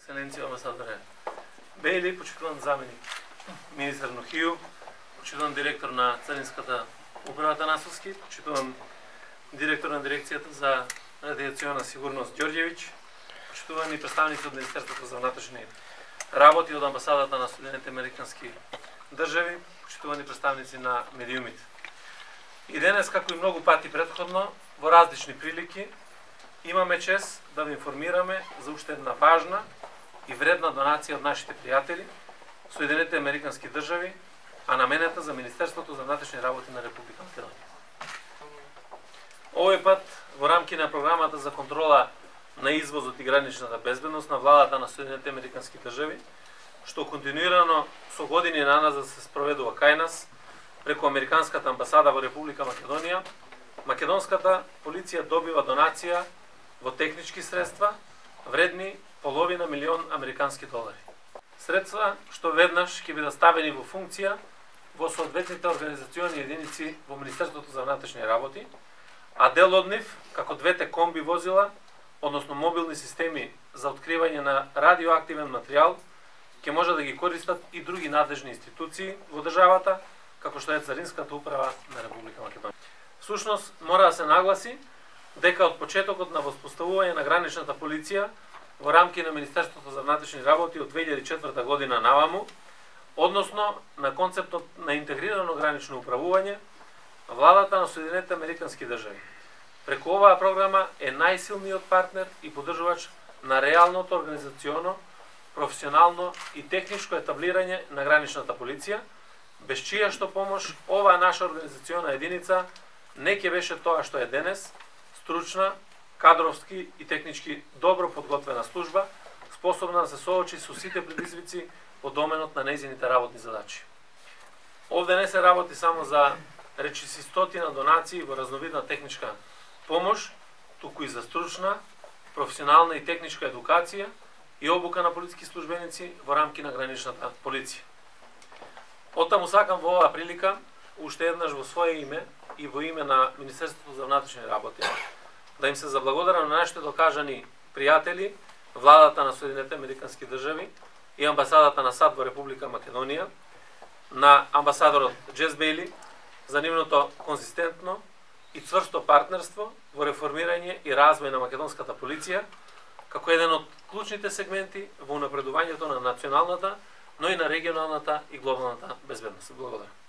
Екселенција амбасадоре Бейли, почитуван заменик министар Нохију, почитуван директор на Царинската управа Атанасовски, почитуван директор на дирекцијата за радиационна сигурност Ѓорѓевиќ, почитувани представници од Министерството за внатрешни работи од амбасадата на Соединените американски држави, почитувани представници на медиумите. И денес, како и многу пати претходно, во различни прилики, имаме чест да ви информираме за уште една важна и вредна донација од нашите пријатели, Соединените американски држави, а наменета за Министерството за внатрешни работи на Република Македонија. Овој пат, во рамки на програмата за контрола на извозот и граничната безбедност на владата на Соединените американски држави, што континуирано со години наназад се спроведува кај нас, преку Американската амбасада во Република Македонија, македонската полиција добива донација во технички средства, вредни половина милион американски долари. Средства што веднаш ќе бидат ставени во функција во соодветните организациони единици во Министерството за внатрешни работи, а дел од нив, како двете комби возила, односно мобилни системи за откривање на радиоактивен материјал, ќе може да ги користат и други надлежни институции во државата, како што е Царинската управа на Република Македонија. Всушност, мора да се нагласи дека од почетокот на воспоставување на граничната полиција во рамки на Министерството за внатрешни работи од 2004 година наваму, односно на концептот на интегрирано гранично управување, владата на Соединените американски држави преку оваа програма е најсилниот партнер и поддржувач на реалното организационо, професионално и техничко етаблирање на граничната полиција, без чија што помош оваа наша организациона единица не ќе беше тоа што е денес, стручна, кадровски и технички добро подготвена служба, способна да се соочи со сите предизвици во доменот на нејзините работни задачи. Овде не се работи само за речиси стотина донации во разновидна техничка помош, туку и за стручна, професионална и техничка едукација и обука на полициски службеници во рамки на граничната полиција. Оттаму сакам во оваа прилика, уште еднаш во свое име и во име на Министерството за внатрешни работи, да им се заблагодарам на нашите докажани пријатели, владата на Соединените американски држави и амбасадата на САД во Република Македонија, на амбасадорот Джес Бейли за нивното конзистентно и цврсто партнерство во реформирање и развој на македонската полиција, како еден од клучните сегменти во унапредувањето на националната, но и на регионалната и глобалната безбедност. Благодарам.